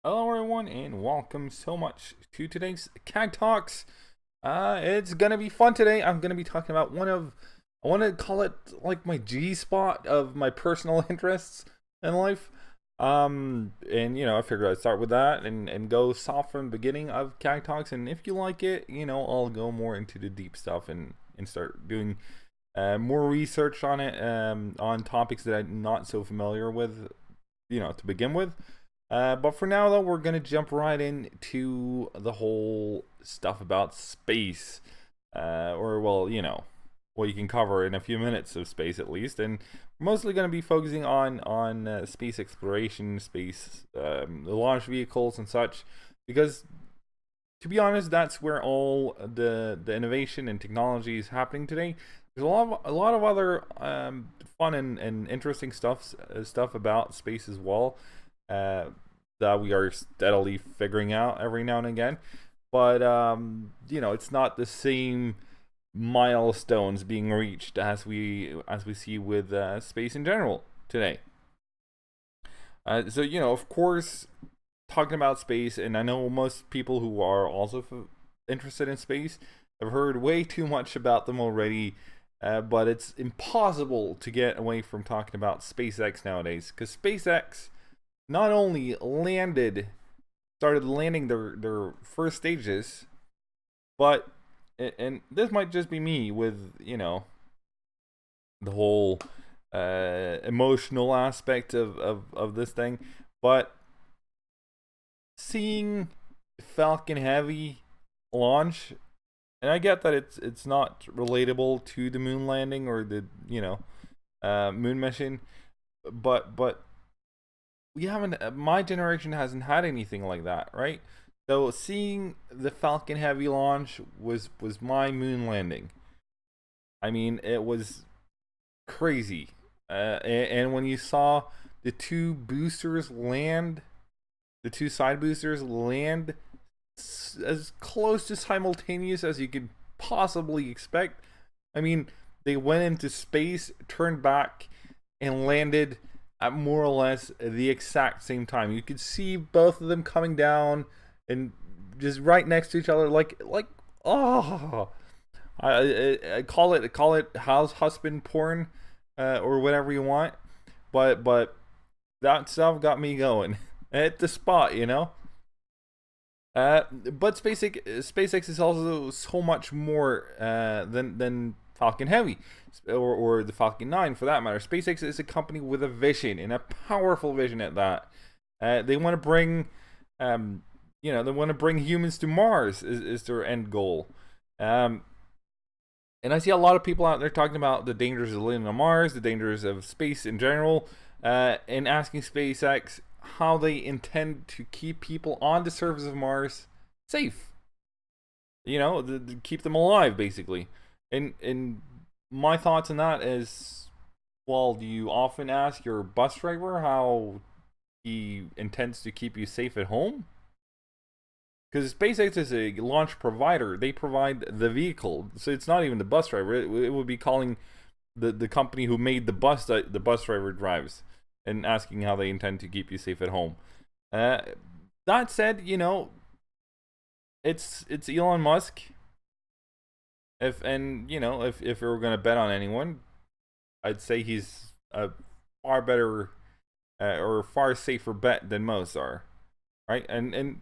Hello everyone and welcome so much to today's CAG Talks. It's gonna be fun today. I'm gonna be talking about I want to call it like my G spot of my personal interests in life. And I figured I'd start with that and go soft from the beginning of CAG Talks. And if you like it, I'll go more into the deep stuff and start doing more research on it, on topics that I'm not so familiar with, to begin with. But for now, though, we're going to jump right into the whole stuff about space. What you can cover in a few minutes of space at least. And we're mostly going to be focusing on space exploration, space, the launch vehicles and such. Because, to be honest, that's where all the innovation and technology is happening today. There's a lot of other fun and interesting stuff about space as well, that we are steadily figuring out every now and again. But it's not the same milestones being reached as we see with space in general today. Of course, talking about space, and I know most people who are also interested in space have heard way too much about them already. But it's impossible to get away from talking about SpaceX nowadays, because SpaceX not only started landing their first stages, but, and this might just be me with, the whole emotional aspect of this thing, but seeing Falcon Heavy launch, and I get that it's not relatable to the moon landing or the moon mission, but we haven't. My generation hasn't had anything like that, right? So seeing the Falcon Heavy launch was my moon landing. I mean, it was crazy, and when you saw the two side boosters land as close to simultaneous as you could possibly expect. I mean, they went into space, turned back, and landed at more or less the exact same time. You could see both of them coming down and just right next to each other, I call it house husband porn, or whatever you want, but that stuff got me going at the spot. But SpaceX is also so much more than Falcon Heavy, or the Falcon 9 for that matter. SpaceX is a company with a vision, and a powerful vision at that. They want to bring, humans to Mars is their end goal. And I see a lot of people out there talking about the dangers of living on Mars, the dangers of space in general, and asking SpaceX how they intend to keep people on the surface of Mars safe. To keep them alive, basically. And my thoughts on that is, well, do you often ask your bus driver how he intends to keep you safe at home? Because SpaceX is a launch provider. They provide the vehicle. So it's not even the bus driver. It would be calling the company who made the bus that the bus driver drives and asking how they intend to keep you safe at home. That said, it's Elon Musk. If we were gonna bet on anyone, I'd say he's a far better, or far safer bet than most are, right? And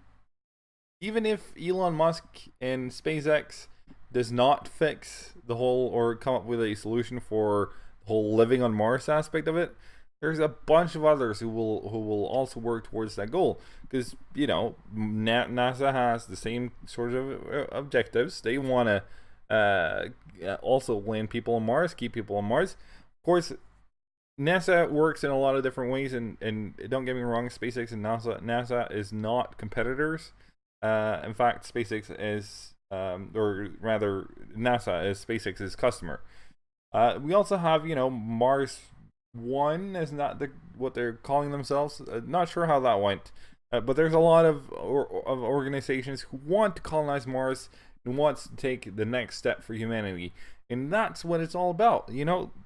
even if Elon Musk and SpaceX does not fix the whole, or come up with a solution for the whole living on Mars aspect of it, there's a bunch of others who will also work towards that goal, because NASA has the same sort of objectives. They want to also land people on Mars, keep people on Mars. Of course, NASA works in a lot of different ways, and don't get me wrong, SpaceX and NASA is not competitors. In fact, SpaceX is, or rather, NASA is SpaceX's customer. We also have, Mars One is not what they're calling themselves. Not sure how that went, but there's a lot of organizations who want to colonize Mars and wants to take the next step for humanity, and that's what it's all about.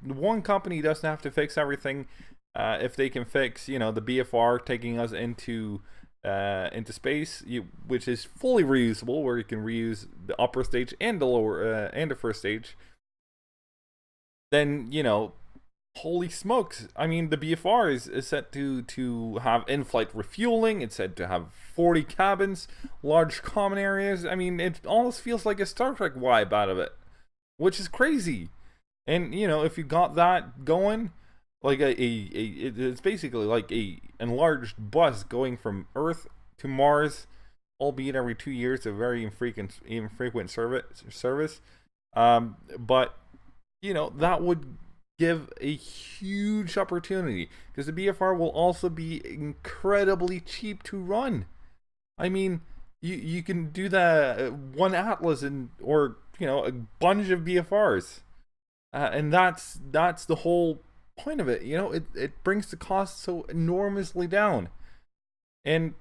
One company doesn't have to fix everything. If they can fix, the BFR taking us into into space, which is fully reusable, where you can reuse the upper stage and the lower and the first stage, then holy smokes! I mean, the BFR is set to have in-flight refueling. It's said to have 40 cabins, large common areas. I mean, it almost feels like a Star Trek vibe out of it, which is crazy. And if you got that going, like it's basically like a enlarged bus going from Earth to Mars, albeit every 2 years, a very infrequent service. But that would give a huge opportunity, because the BFR will also be incredibly cheap to run. I mean, you can do the one Atlas or a bunch of BFRs, and that's the whole point of it. It brings the cost so enormously down. And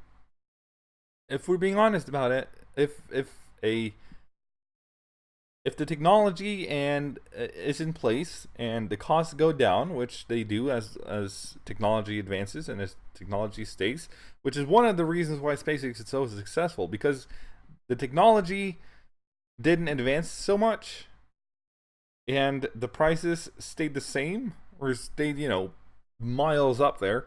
if we're being honest about it, if the technology is in place and the costs go down, which they do as technology advances and as technology stays, which is one of the reasons why SpaceX is so successful, because the technology didn't advance so much and the prices stayed the same, or stayed miles up there.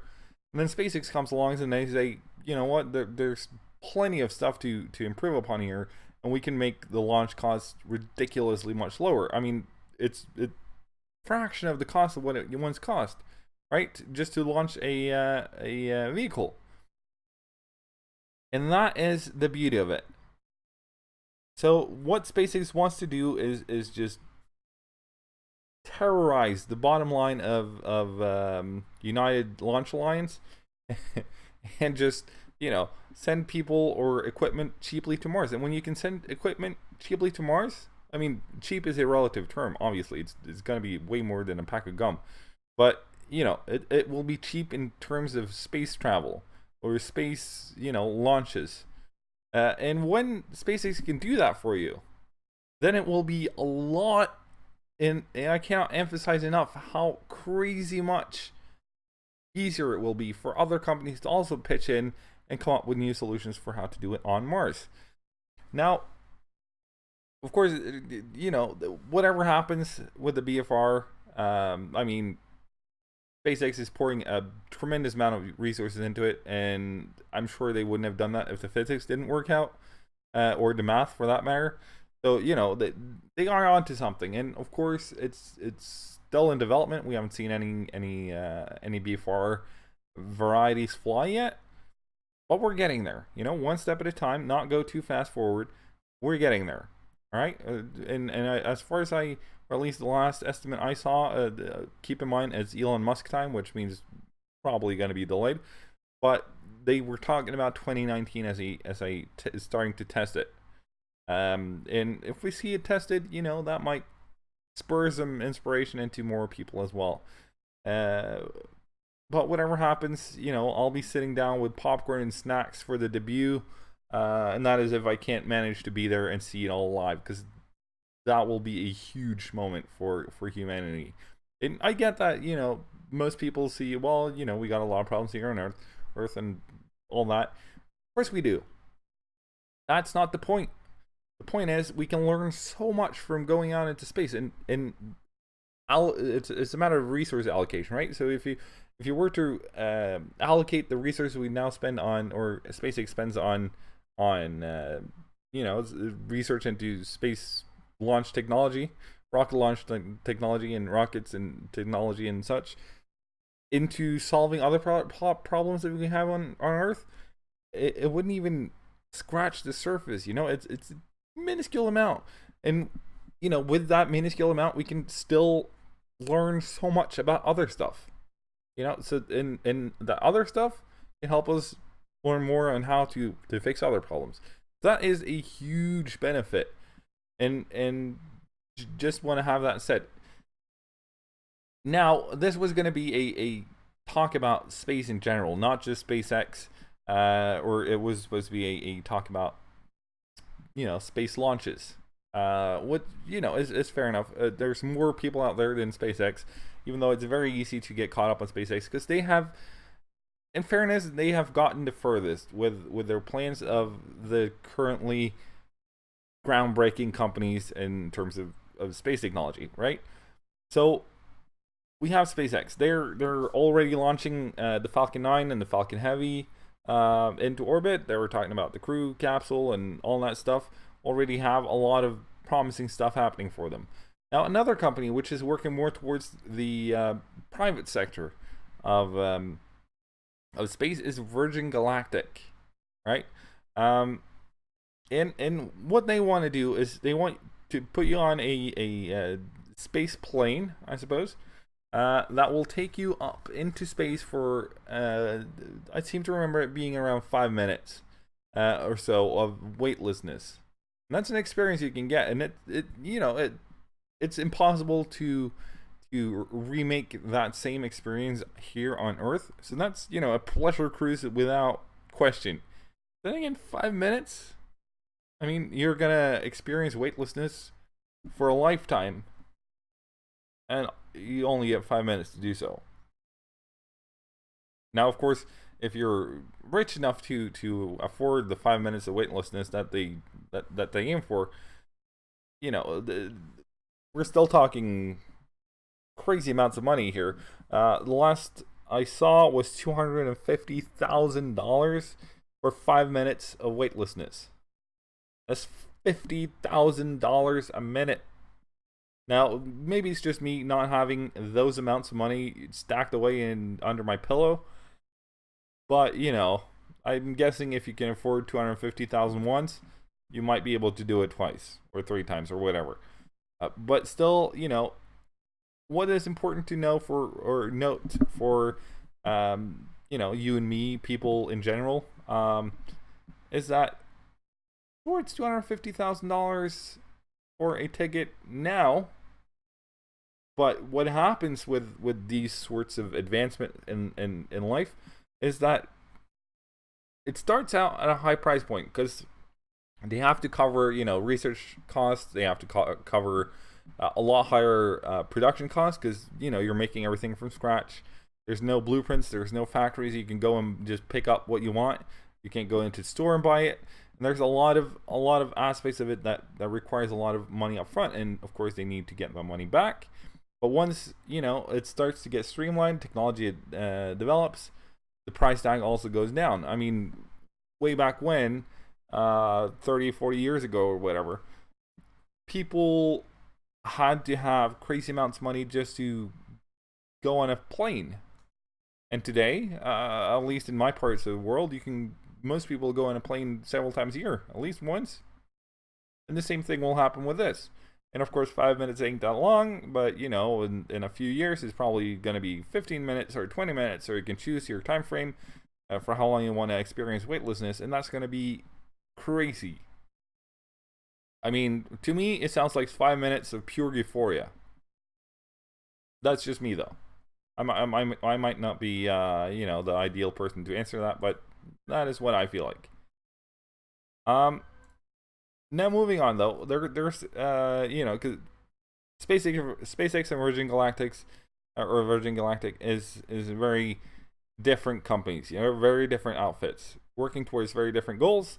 And then SpaceX comes along and they say, you know what, there's plenty of stuff to improve upon here, and we can make the launch costs ridiculously much lower. I mean, it's a fraction of the cost of what it once cost, right? Just to launch a vehicle. And that is the beauty of it. So what SpaceX wants to do is just terrorize the bottom line of United Launch Alliance and just send people or equipment cheaply to Mars. And when you can send equipment cheaply to Mars, I mean, cheap is a relative term. Obviously, it's going to be way more than a pack of gum, but it will be cheap in terms of space travel or space launches. And when SpaceX can do that for you, then it will be a lot. And I cannot emphasize enough how crazy much easier it will be for other companies to also pitch in and come up with new solutions for how to do it on Mars. Now, of course, whatever happens with the BFR, I mean, SpaceX is pouring a tremendous amount of resources into it, and I'm sure they wouldn't have done that if the physics didn't work out, or the math for that matter. So they are onto something, and of course it's still in development. We haven't seen any BFR varieties fly yet, but we're getting there. One step at a time, not go too fast forward. We're getting there, all right. As far as or at least the last estimate I saw, keep in mind it's Elon Musk time, which means probably going to be delayed. But they were talking about 2019 as starting to test it. And if we see it tested, that might spur some inspiration into more people as well. But whatever happens, I'll be sitting down with popcorn and snacks for the debut, and that is if I can't manage to be there and see it all live, because that will be a huge moment for humanity. And I get that, most people see, well, we got a lot of problems here on Earth and all that. Of course we do. That's not the point. The point is, we can learn so much from going out into space, and it's a matter of resource allocation, right? So if you were to allocate the resources we now spend on, or SpaceX spends on research into space launch technology, rocket launch technology, and rockets and technology and such, into solving other problems that we have on Earth, it wouldn't even scratch the surface. It's minuscule amount, and with that minuscule amount we can still learn so much about other stuff, so in the other stuff can help us learn more on how to fix other problems. That is a huge benefit, and just want to have that said. Now, this was going to be a talk about space in general, not just SpaceX, or it was supposed to be a talk about space launches, what is fair enough. There's more people out there than SpaceX, even though it's very easy to get caught up on SpaceX because they have in fairness, they have gotten the furthest with their plans of the currently groundbreaking companies in terms of space technology, right? So we have SpaceX. They're already launching the Falcon 9 and the Falcon Heavy into orbit. They were talking about the crew capsule and all that stuff. Already have a lot of promising stuff happening for them. Now, another company which is working more towards the private sector of space is Virgin Galactic, right? And what they want to do is they want to put you on a space plane, I suppose, that will take you up into space for I seem to remember it being around 5 minutes or so of weightlessness. And that's an experience you can get, and it's impossible to remake that same experience here on Earth. So that's a pleasure cruise without question. Then again, 5 minutes. I mean, you're gonna experience weightlessness for a lifetime, and you only get 5 minutes to do so. Now, of course, if you're rich enough to afford the 5 minutes of weightlessness that they aim for, we're still talking crazy amounts of money here. The last I saw was $250,000 for 5 minutes of weightlessness. That's $50,000 a minute. Now, maybe it's just me not having those amounts of money stacked away under my pillow. But, I'm guessing if you can afford $250,000 once, you might be able to do it twice or 3 times or whatever. But still, what is important to know note for you and me, people in general, is that it's $250,000 for a ticket now. But what happens with these sorts of advancement in life is that it starts out at a high price point because they have to cover research costs. They have to cover a lot higher production costs because you're making everything from scratch. There's no blueprints. There's no factories. You can go and just pick up what you want. You can't go into the store and buy it. And there's a lot of aspects of it that requires a lot of money up front, and of course they need to get the money back. But once it starts to get streamlined, technology develops, the price tag also goes down. I mean, way back when, 30, 40 years ago or whatever, people had to have crazy amounts of money just to go on a plane. And today, at least in my parts of the world, most people go on a plane several times a year, at least once. And the same thing will happen with this. And of course, 5 minutes ain't that long, but in a few years, it's probably going to be 15 minutes or 20 minutes, or you can choose your time frame for how long you want to experience weightlessness, and that's going to be crazy. I mean, to me, it sounds like 5 minutes of pure euphoria. That's just me, though. I might not be, the ideal person to answer that, but that is what I feel like. Now moving on though, there's because SpaceX and Virgin Galactic is very different companies, very different outfits working towards very different goals.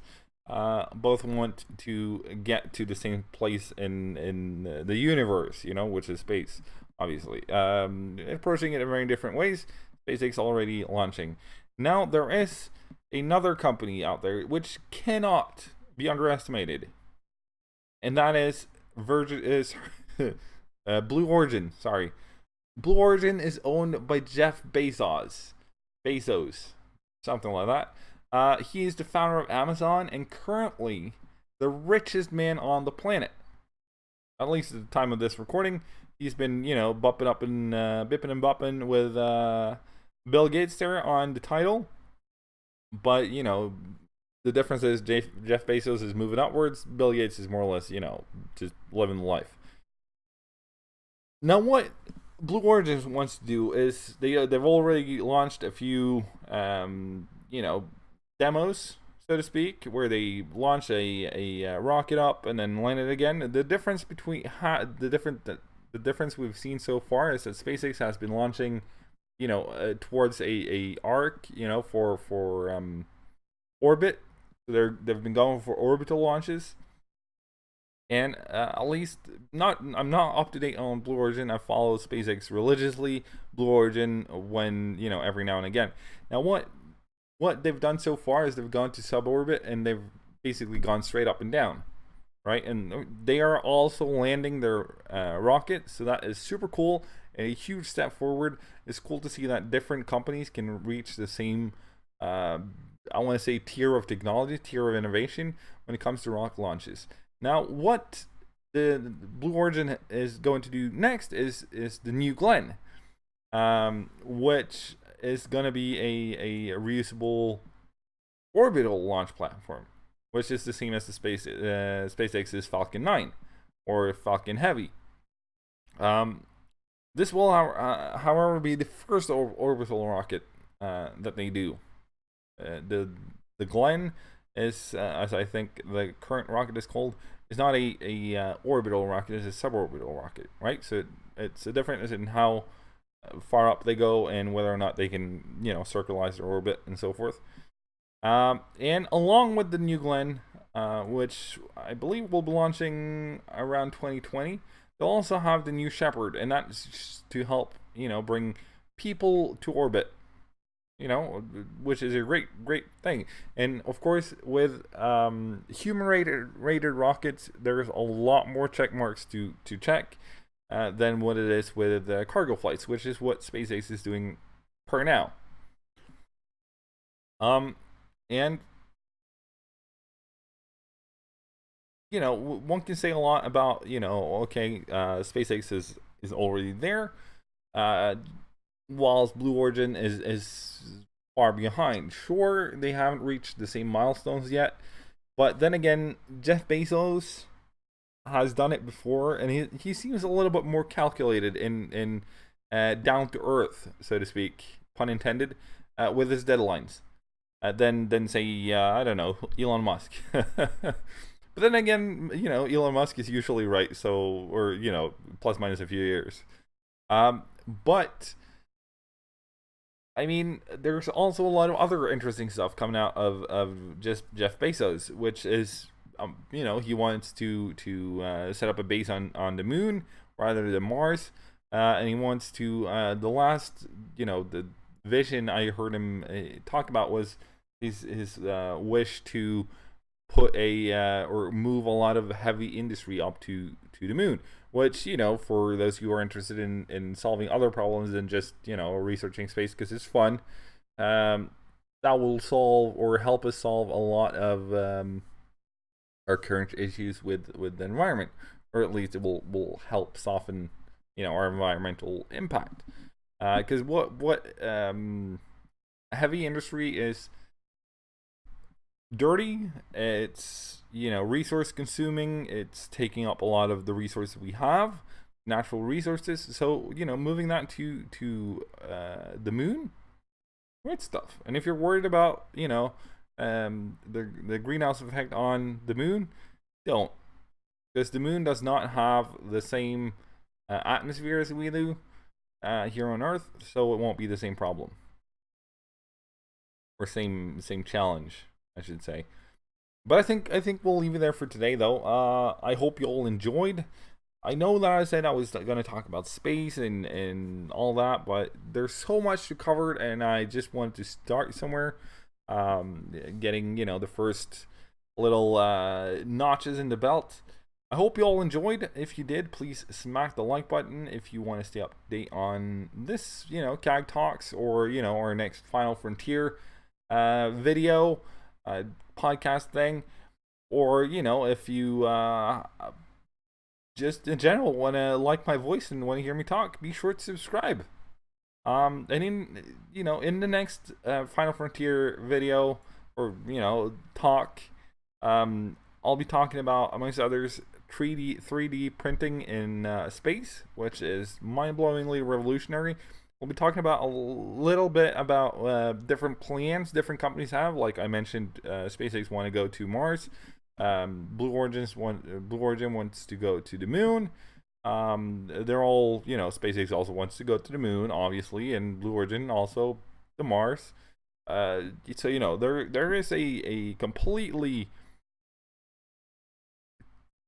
Both want to get to the same place in the universe, which is space, obviously. Approaching it in very different ways. SpaceX already launching. Now there is another company out there which cannot be underestimated, and that is Blue Origin. Sorry, Blue Origin is owned by Jeff Bezos, something like that. He is the founder of Amazon and currently the richest man on the planet. At least at the time of this recording, he's been bipping and bopping with Bill Gates there on the title. But the difference is Jeff Bezos is moving upwards. Bill Gates is more or less, just living the life. Now, what Blue Origin wants to do is they've already launched a few, demos, so to speak, where they launch a rocket up and then land it again. The difference between the difference we've seen so far is that SpaceX has been launching, towards a arc, for orbit. So they've been going for orbital launches. And at least I'm not up to date on Blue Origin. I follow SpaceX religiously. Blue Origin, when every now and again. Now what they've done so far is they've gone to suborbit and they've basically gone straight up and down, right? And they are also landing their rocket, so that is super cool and a huge step forward. It's cool to see that different companies can reach the same, I want to say, tier of technology, tier of innovation when it comes to rocket launches. Now, what the Blue Origin is going to do next is the New Glenn, which is going to be a reusable orbital launch platform, which is the same as the SpaceX's Falcon 9 or Falcon Heavy. This will, however, be the first orbital rocket that they do. The Glenn is, as I think the current rocket is called, is not a orbital rocket, it's a suborbital rocket, right? So it's a difference in how far up they go and whether or not they can, circularize their orbit and so forth. And along with the New Glenn, which I believe will be launching around 2020, they'll also have the New Shepard, and that's to help, bring people to orbit. Which is a great thing. And of course, with human rated rockets, there's a lot more check marks to check than what it is with cargo flights, which is what SpaceX is doing per now. And one can say a lot about SpaceX is already there. Whilst Blue Origin is far behind. Sure, they haven't reached the same milestones yet, but then again, Jeff Bezos has done it before, and he seems a little bit more calculated and down to earth, so to speak, pun intended, with his deadlines, than say I don't know, Elon Musk. But then again, Elon Musk is usually right, or plus minus a few years. But I mean, there's also a lot of other interesting stuff coming out of just Jeff Bezos, which is, he wants to set up a base on the moon rather than Mars, and he wants to, the vision I heard him talk about was his wish to put or move a lot of heavy industry up to the moon, which, for those who are interested in solving other problems than just, researching space because it's fun, that will solve or help us solve a lot of our current issues with the environment, or at least it will help soften, our environmental impact. Because what heavy industry is dirty, it's resource consuming, it's taking up a lot of the resources we have, natural resources. So moving that to the moon, great stuff. And if you're worried about the greenhouse effect on the moon, don't, because the moon does not have the same atmosphere as we do here on Earth, so it won't be the same problem or same challenge, I should say. But I think we'll leave it there for today, though. I hope you all enjoyed. I know that I said I was going to talk about space and all that, but there's so much to cover, and I just wanted to start somewhere, getting the first little notches in the belt. I hope you all enjoyed. If you did, please smack the like button. If you want to stay up to date on this, CAG Talks, or our next Final Frontier video, podcast thing, or if you just in general want to like my voice and want to hear me talk, be sure to subscribe. And in the next Final Frontier video, or talk, I'll be talking about, amongst others, 3D printing in space, which is mind-blowingly revolutionary. We'll be talking about a little bit about different plans different companies have. Like I mentioned, SpaceX want to go to Mars. Blue Origin wants to go to the moon. They're all, SpaceX also wants to go to the moon, obviously, and Blue Origin also to Mars. So there is a completely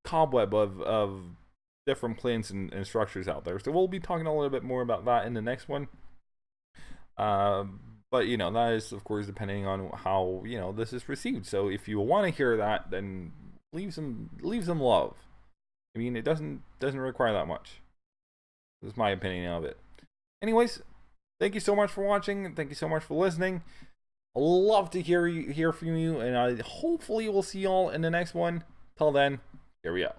cobweb of different plans and structures out there. So we'll be talking a little bit more about that in the next one. But that is of course depending on how this is received. So if you want to hear that, then leave some love. I mean, it doesn't require that much. This is my opinion of it. Anyways, thank you so much for watching. Thank you so much for listening. I love to hear from you, and I hopefully will see y'all in the next one. Till then, here we go.